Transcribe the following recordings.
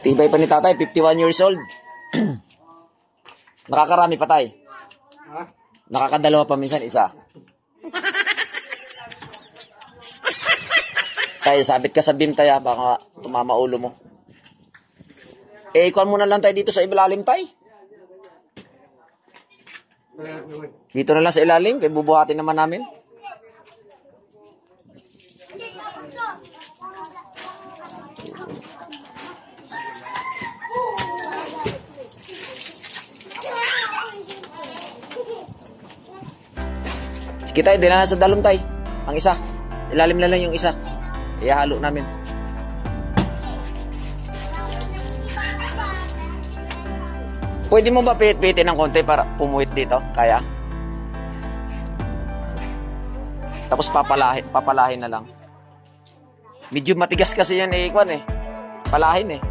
Tibay pa ni tatay, 51 years old. Nakakarami pa tay. Nakakadalawa pa minsan isa. Tay, sabit ka sa beam tay, baka tumama ulo mo. Ikuan muna lang tayo dito sa ilalim tay. Dito na lang sa ilalim, kaya bubuhatin naman namin. Sige tayo, din na sa dalom tayo. Ang isa. Ilalim na lang yung isa. Ihalo namin. Pwede mo ba pihit-pihitin ng konti para pumuhit dito? Kaya? Tapos papalahin na lang. Medyo matigas kasi yan eh, Kwan eh. Palahin eh.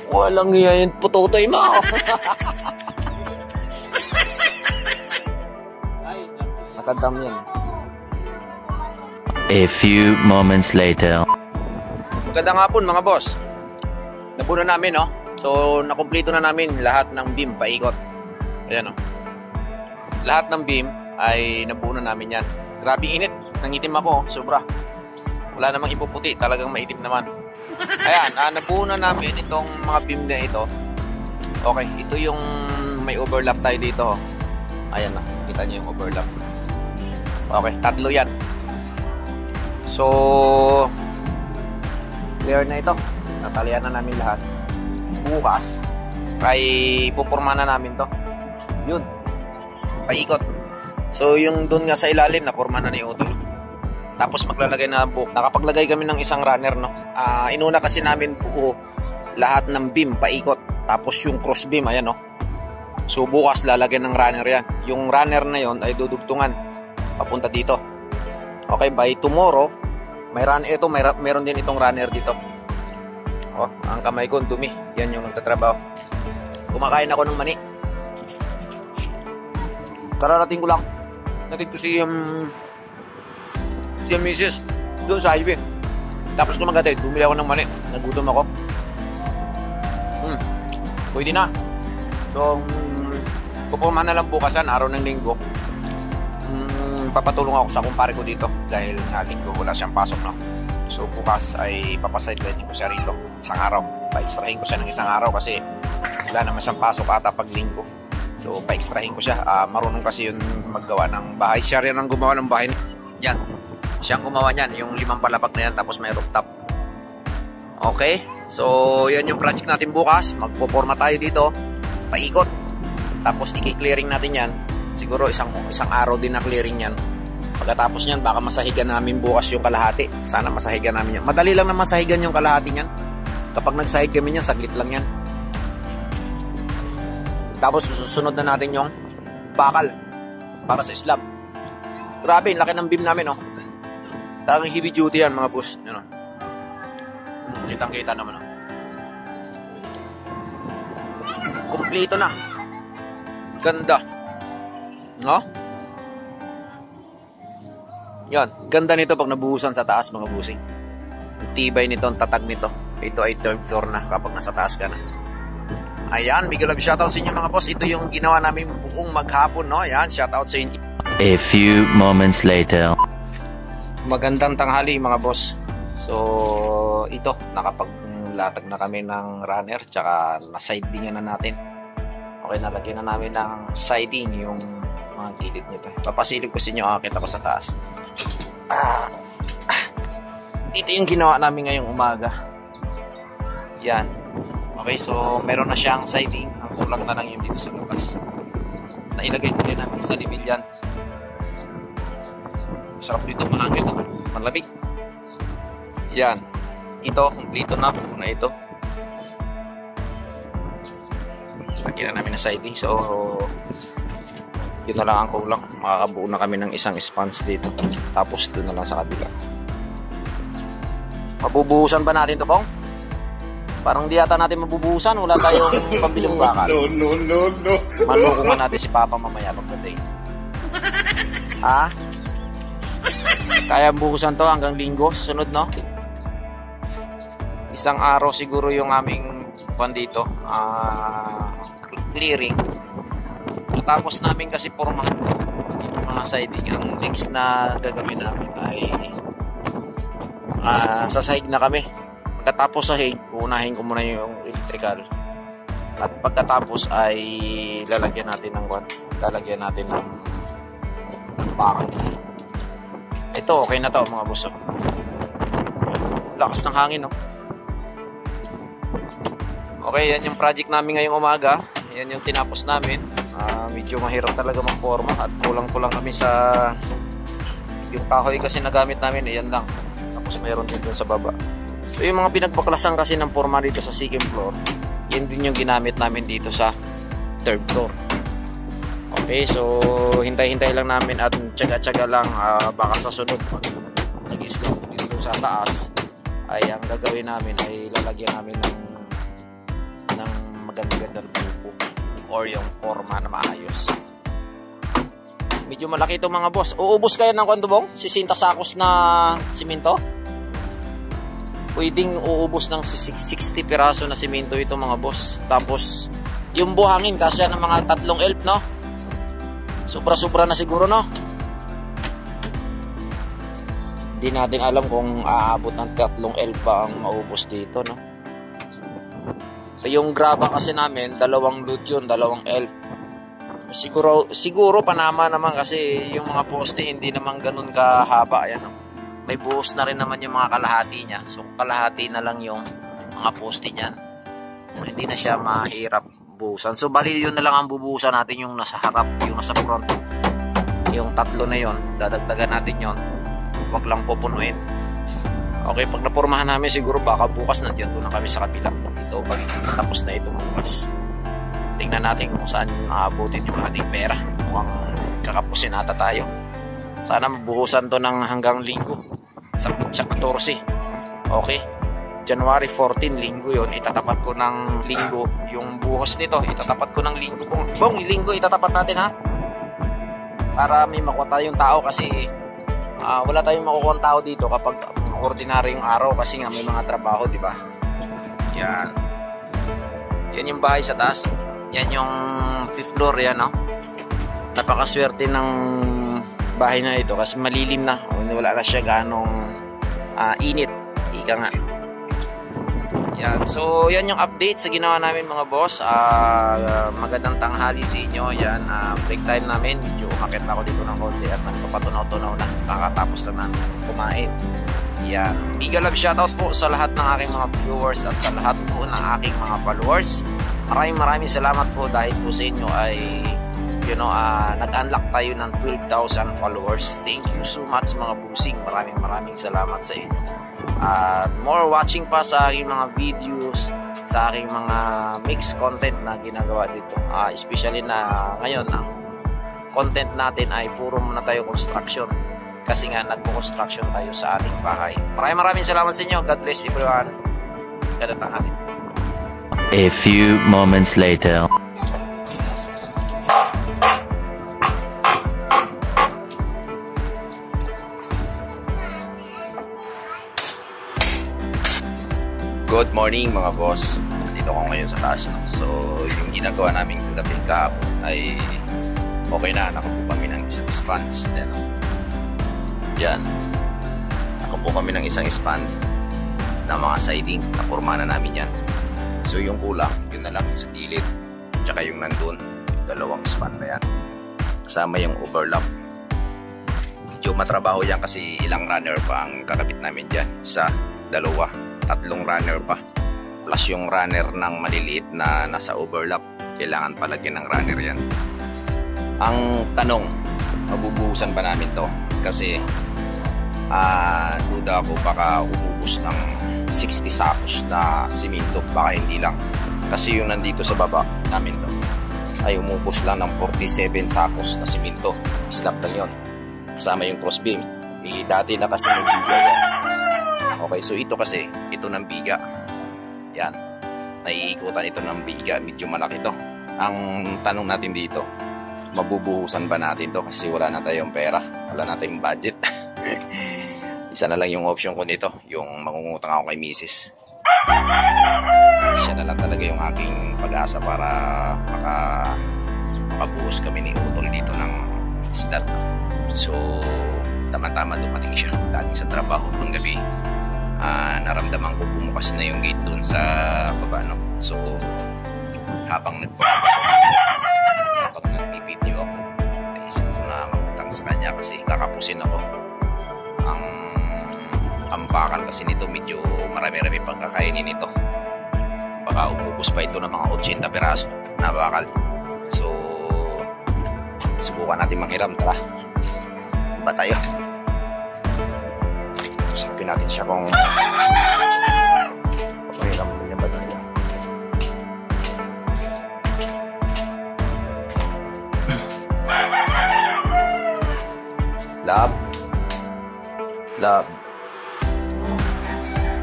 Walang yan, putotoy mo. Matandam yan. A few moments later. Magandang hapon mga boss. Napuno namin no. So nakumpleto na namin lahat ng beam paikot. Ayan no. Lahat ng beam ay napuno namin yan. Grabe init. Nangitim ako, sobra. Wala namang ipuputi, talagang maitim naman. Ayan, napuno namin itong mga beam na ito. Okay, ito yung may overlap tayo dito. Ayan na, kita nyo yung overlap. Okay, tatlo yan. So clear na ito. Natalian na namin lahat. Bukas ay pupurma na namin to. Yun, paikot. So yung dun nga sa ilalim, napurma na ni Utol. Tapos maglalagay na buhok. Nakapaglagay kami ng isang runner no. Inuna kasi namin buo lahat ng beam paikot. Tapos yung cross beam ayan no. So bukas lalagyan ng runner yan. Yung runner na yon ay dudugtungan papunta dito. Okay, by tomorrow meron din itong runner dito. Oh, ang kamay ko dumi. Yan yung nagtatrabaho. Kumakain ako ng mani. Kararating ko lang. Natin ko si Mrs. doon sa highway. Tapos kumagatid, bumili ako ng mani. Nagutom ako. Pwede na. So, pupurma na lang bukasan, araw ng linggo. Papatulong ako sa kumpare ko dito dahil nga linggo wala siyang pasok no. So bukas ay papasideline ko siya rito isang araw. Pa-extrahin ko siya ng isang araw kasi wala naman siyang pasok ata pag linggo. So pa-extrahin ko siya. Marunong kasi yun maggawa ng bahay. Siya rin ang gumawa ng bahay. Yan. Siyang gumawa niyan, yung 5 palapag na yan tapos may rooftop. Okay? So yan yung project natin bukas. Magpo-forma tayo dito. Paikot. Tapos i-clearing natin yan. Siguro isang araw din na clearing yan. Pagkatapos niyan, baka masahigan namin bukas yung kalahati. Sana masahigan namin yan. Madali lang na masahigan yung kalahati niyan. Kapag nagsahig kami niyan, saglit lang yan. Tapos susunod na natin yung bakal para sa slab. Grabe, laki ng beam namin, oh. Talagang heavy duty yan, mga boss. Yan, oh. Kitang-kita naman, oh. Kompleto na. Ganda. No? Yan, ganda nito pag nabuhusan sa taas mga busing. Tibay nito, ang tatag nito. Ito ay third floor na kapag nasa taas ka na. Ayan, big love shoutout sa inyo mga boss. Ito yung ginawa namin buong maghapon, no? Ayan, shoutout sa inyo. A few moments later. Magandang tanghali mga boss. So, ito, nakapaglatag na kami ng runner, tsaka na-sidingan na natin. Okay, nalagyan na namin ng siding yung mga gilid nito. Papasilip ko sa inyo, akit ako sa taas. Ito yung ginawa namin ngayong umaga. Yan. Okay, so meron na siyang siding. Ang kulang na lang yung dito sa labas. Nailagay ko din namin sa limit yan. Sarap dito, mahangin na. Manlamig. Yan. Ito, kumplito na. Una ito. Lagyan na namin na siding. So, yun na lang ang kulang. Makakabuo na kami ng isang sponge dito. Tapos doon na lang sa kabila. Mabubuhusan ba natin ito, Pong? Parang di yata natin mabubuhusan. Wala tayong pambiling bakal. No. Maloko nga natin si Papa mamaya pagdating. Ha? Kaya buhusan to hanggang linggo. Sunod, no? Isang araw siguro yung aming kwan dito. Clearing. Tapos namin kasi pormahan to. Yung mga siding. Ang next na gagawin namin ay sasahig na kami. Pagkatapos sahig, uunahin ko muna yung electrical. At pagkatapos ay lalagyan natin ng bakal. Ito, okay na to mga boss. Lakas ng hangin, no? Okay, yan yung project namin ngayong umaga. Yan yung tinapos namin. Medyo mahirap talaga magporma at kulang-kulang kami sa yung kahoy kasi nagamit namin. Yan lang. Tapos mayroon din dun sa baba. So yung mga pinagbaklasan kasi ng forma dito sa second floor, yun din yung ginamit namin dito sa third floor. Okay, so hintay-hintay lang namin at tsaga-tsaga lang, baka sa sunod nag-slope dito sa taas ay ang gagawin namin ay lalagyan namin ng maganda-gandang tubo or yung forma na maayos. Medyo malaki ito mga boss. Uubos kayo ng kondubong? 60 sakos na simento? Pwedeng uubos ng 60 piraso na simento ito mga boss. Tapos yung buhangin kasi ng mga 3 elf, no? Sobra-sobra na siguro, no? Hindi natin alam kung aabot ng 3 elf pa ang maubos dito, no? So yung graba kasi namin, 2 load yun, 2 elf. Siguro panama naman kasi yung mga poste hindi naman ganun kahaba, ayan, no? May buhos na rin naman yung mga kalahati niya. So kalahati na lang yung mga poste niyan. So hindi na siya mahirap buhusan. So bali yun na lang ang bubuhusan natin, yung nasa harap, yung nasa front. Yung 3 na yon, dadagdagan natin yon. Huwag lang pupunuin. Okay, pag napormahan namin siguro baka bukas nandiyan doon na kami sa kabila. Ito pag tapos na ito bukas. Tingnan natin kung saan aabutin yung ating pera. Mukhang kakapusin ata tayo. Sana mabuhusan to ng hanggang linggo. Sa 14. Okay. January 14, linggo yon. Itatapat ko ng linggo. Yung buhos nito, itatapat ko ng linggo. Bong, linggo itatapat natin, ha? Para may makuha tayong tao kasi wala tayong makukuha tao dito kapag ordinaryong araw kasi nga may mga trabaho, di ba? Yan. Yan yung bahay sa taas. Yan yung 5th floor, yan, no? Napakaswerte ng bahay na ito kasi malilim na. Wala na siya ganong init. Ika nga. Yan. So, yan yung update sa ginawa namin mga boss. Magandang tanghali sa inyo. Yan. Break time namin. Medyo umakit na ako dito ng konti at nagpapatunaw-tunaw na. Kakatapos na namin kumain. Yan. Mega love shoutout po sa lahat ng aking mga viewers at sa lahat po ng aking mga followers. Maraming salamat po dahil po sa inyo ay nag-unlock tayo ng 12,000 followers. Thank you so much mga busing. Maraming salamat sa inyo. At more watching pa sa aking mga videos, sa aking mga mixed content na ginagawa dito. Especially na ngayon ang content natin ay puro muna tayo construction. Kasi nga nagpo-construction tayo sa ating bahay. Maraming salamat sa inyo. God bless everyone. Ganda tanghali. A few moments later. Good morning mga boss. Nandito ako ngayon sa taas, no? So yung ginagawa namin kagabing kahapon ay okay na. Nakapo kami ng isang sponge. Yan. Nakapo kami ng isang span na mga siding. Naporma na namin yan. So yung kulang, yun na lang sa gilid. Tsaka yung nandun, yung 2 span na yan. Kasama yung overlap. Medyo matrabaho yan kasi ilang runner pa ang kakabit namin dyan. 1, 2, 3 runner pa. Plus yung runner ng maliliit na nasa overlap. Kailangan palagyan ng runner yan. Ang tanong, mabubuhusan ba namin to? Kasi duda ako baka umubos ng 60 sakos na simento, baka hindi lang kasi yung nandito sa baba namin to ay umubos lang ng 47 sakos na simento. Slab lang yun kasama yung cross beam. Dati na kasi ng biga yan. Okay, so ito kasi ito ng biga yan. naiikutan ito ng biga, medyo malaki to. Ang tanong natin dito, mabubuhusan ba natin to kasi wala na tayong pera, wala na tayong budget. Isa na lang yung option ko nito, yung mangungutang ako kay Mrs. Siya na lang talaga yung aking pag-asa para makabuhos kami ni Utol dito ng slot. So tama-tama dumating siya galing sa trabaho ng gabi. Naramdaman ko bumukas na yung gate dun sa baba, no? So habang nagbibideo ako, naisip ko na mangutang sa kanya kasi kakapusin ako. Ang bakal kasi nito medyo marami-rami pagkakainin nito. Baka umubos pa ito ng mga 80 piraso na bakal. So subukan natin manghiram. Tara, ba tayo? Sabihin natin siya kung papahiram niya ba tayo.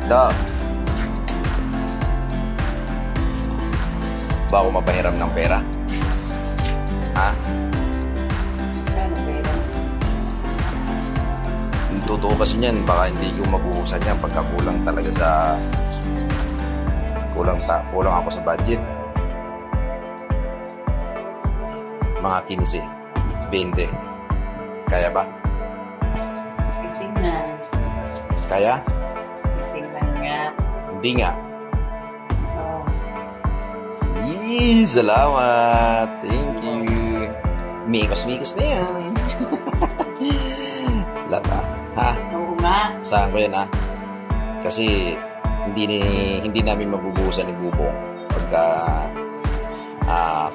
Love. Ba ako mapahiram ng pera? Ha? Totoo kasi niyan, baka hindi ko mabuhusan yan pagka kulang talaga sa kulang ako sa budget. Mga 15, 20. Kaya ba? Titingnan. Kaya? Titingnan nga. Hindi nga. Oo. Yee, salamat. Thank you. Mikos na yan. Lata. Ha? Oo nga. Saan ko yan, ha? Kasi hindi namin mabubuhusan ni Bubong pagka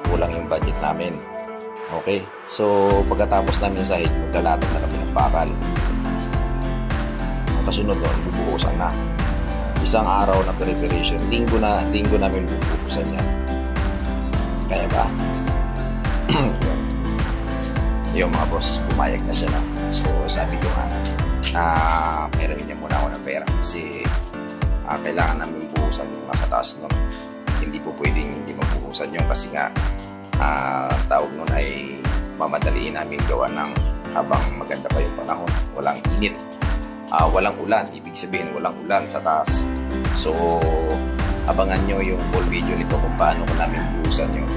kulang yung budget namin. Okay? So, pagkatapos namin sa hit, maglalatag na kami ng bakal. Ang kasunod doon, bubuhusan na. Isang araw na preparation. Linggo namin bubuhusan yan. Kaya ba? Yung mga boss, pumayag na siya na. So, sabi ko nga, pahiramin niya muna ako ng pera kasi kailangan namin buhusan yung nasa taas nun. Hindi po pwedeng hindi mabuhusan yung kasi nga tawag nun ay mamadaliin namin gawa ng habang maganda pa yung panahon. Walang init, walang ulan, ibig sabihin walang ulan sa taas. So abangan nyo yung full video nito kung paano ko namin buhusan yun.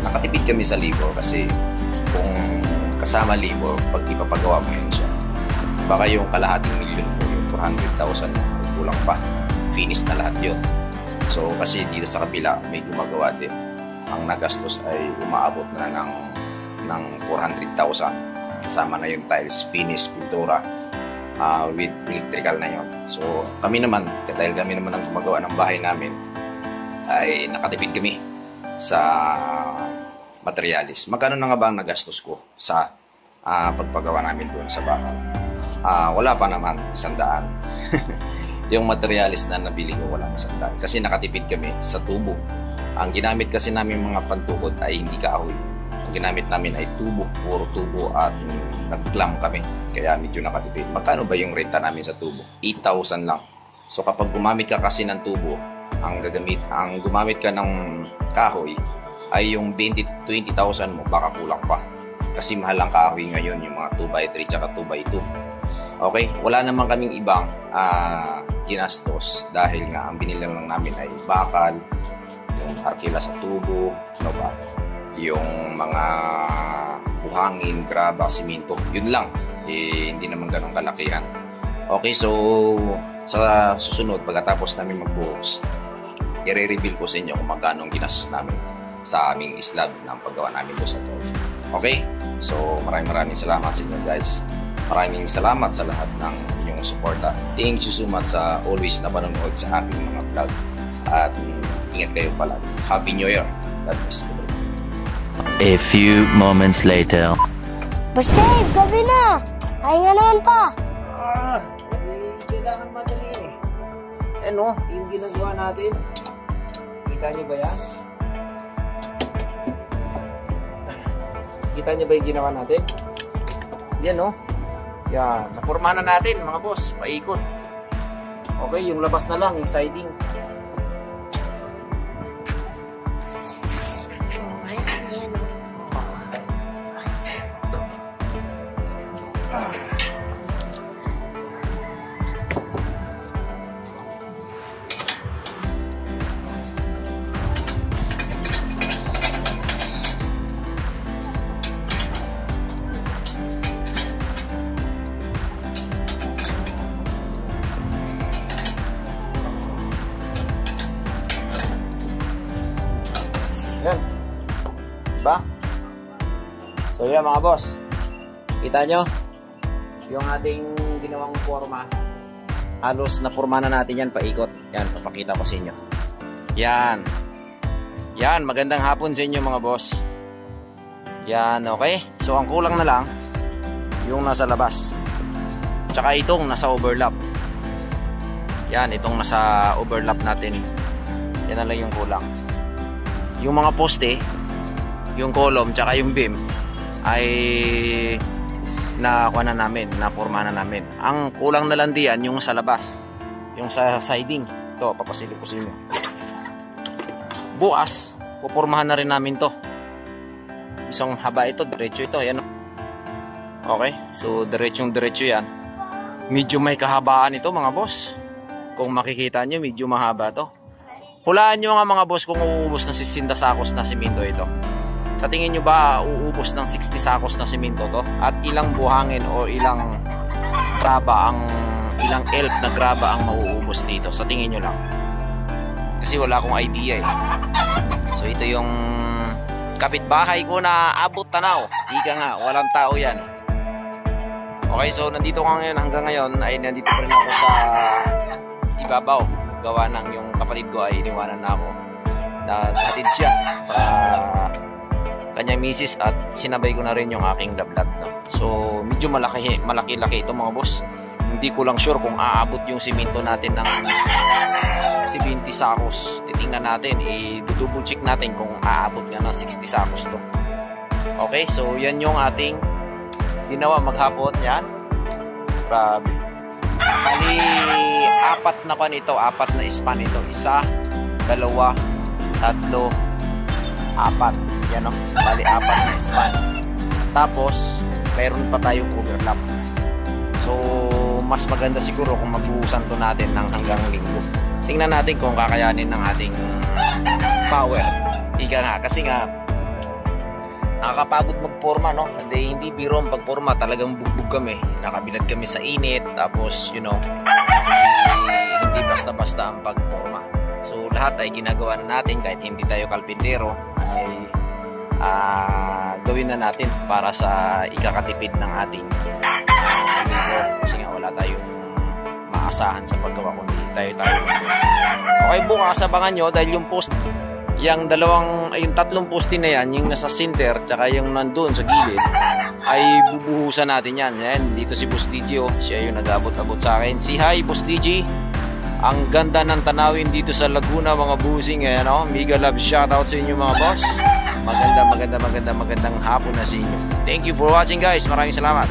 Nakatipid kami sa libor kasi kung kasama libor, pag ipapagawa mo yun siya, baka yung kalahating milyon mo, yung 400,000 kulang pa, finish na lahat yun. So kasi dito sa kabila may gumagawa din, ang nagastos ay umaabot na ng 400,000 kasama na yung tiles, finish, pintura, with electrical na yun. So kami naman, dahil kami naman ang gumagawa ng bahay namin, ay nakatipid kami sa materialis. Magkano na nga ba ang nagastos ko sa pagpagawa namin doon sa bakal? Wala pa naman 100. Yung materialis na nabili ko walang 100 kasi nakatipid kami sa tubo. Ang ginamit kasi namin mga pantukod ay hindi kahoy. Ang ginamit namin ay tubo, puro tubo at nag-clamp kami. Kaya medyo nakatipid. Magkano ba yung renta namin sa tubo? 8,000 lang. So kapag gumamit ka kasi ng tubo, ang gumamit ka ng kahoy ay yung 20,000 mo baka kulang pa. Kasi mahal ang kahoy ngayon, yung mga 2x3 tsaka 2x2. Okay, wala naman kaming ibang ginastos dahil nga ang binili lang namin ay bakal, yung arkila sa tubo, no ba? Yung mga buhangin, graba, simento, yun lang. Hindi naman ganun kalakihan. Okay, so sa susunod, pagkatapos namin magbuhos, i-reveal ko sa inyo kung magkano ang ginastos namin sa aming slab ng paggawa namin doon sa toy. Okay? So, maraming salamat sa inyo guys. Maraming salamat sa lahat ng inyong suporta. Thank you so much sa always na panonood sa aking mga vlog. At ingat kayo palagi. Happy New Year. God bless you. A few moments later. Boss Dave, gabi na! Ay nga naman pa! Kailangan madali eh. Ano, yung ginagawa natin. Kita niyo ba yan? Kita niyo ba yung ginawa natin? Yan no? Yan, napurma na natin mga boss, paikot. Okay, yung labas na lang, yung siding. Yan. Diba? So yan mga boss. Kita nyo? Yung ating ginawang forma. Halos na forma na natin yan paikot. Yan, papakita ko sa inyo. Yan. Yan, magandang hapon sa inyo mga boss. Yan, okay. So ang kulang na lang yung nasa labas. Tsaka itong nasa overlap. Yan, itong nasa overlap natin. Yan na lang yung kulang. Yung mga poste, yung column, tsaka yung beam ay nakuha na namin, naporma na namin. Ang kulang na lang diyan yung sa labas, yung sa siding. Ito, papasilip ko sa inyo. Bukas, pupormahan na rin namin to. Isang haba ito, diretso ito. Ayan. Okay, so diretso yan. Medyo may kahabaan ito mga boss. Kung makikita nyo, medyo mahaba to. Hulaan nyo nga mga boss kung uubos ng 60 sakos na simento ito. Sa tingin nyo ba uubos ng 60 sakos na simento to? At ilang buhangin o ilang graba ilang elf na graba ang mauubos dito? Sa tingin nyo lang. Kasi wala akong idea eh. So ito yung kapitbahay ko na abot tanaw. Ika nga, walang tao yan. Okay, so nandito ko ngayon, hanggang ngayon ay nandito pa rin ako sa ibabaw. Gawa ng yung kapatid ko ay iniwanan na ako. Naghatid siya sa kanyang misis at sinabay ko na rin yung aking lablab. No? So medyo malaki-laki ito mga boss. Hindi ko lang sure kung aabot yung simento natin ng 70 sakos. Titingnan natin, i-double check natin kung aabot nga ng 60 sakos to. Okay, so yan yung ating ginawa maghapon. Yan. Grabe. Bali, apat na span ito. 1, 2, 3, 4. Yan o. Bali, 4 na span. Tapos, mayroon pa tayong overlap. So, mas maganda siguro kung magbuhusan to natin ng hanggang linggo. Tingnan natin kung kakayanin ng ating power. Ika nga, kasi nga, nakakapagod magporma, no? Hindi biro ang pagporma, talagang bugbog kami. Nakabilad kami sa init, tapos, you know, hindi basta-basta ang pagporma. So, lahat ay ginagawa na natin, kahit hindi tayo kalpintero, ay gawin na natin para sa ikakatipid ng ating kasi nga wala tayong maasahan sa paggawa kundi tayo. Okay, bukas abangan nyo dahil yung post, yung tatlong poste na yan, yung nasa center tsaka yung nandun sa gilid, ay bubuhusan natin yan. Yan, dito si Boss DJ, siya yung nag-abot-abot sa akin. Si hi Boss DJ, ang ganda ng tanawin dito sa Laguna mga busing. Ayan, oh. Mega love shoutout sa inyo mga boss. Magandang hapon na sa inyo. Thank you for watching guys, maraming salamat.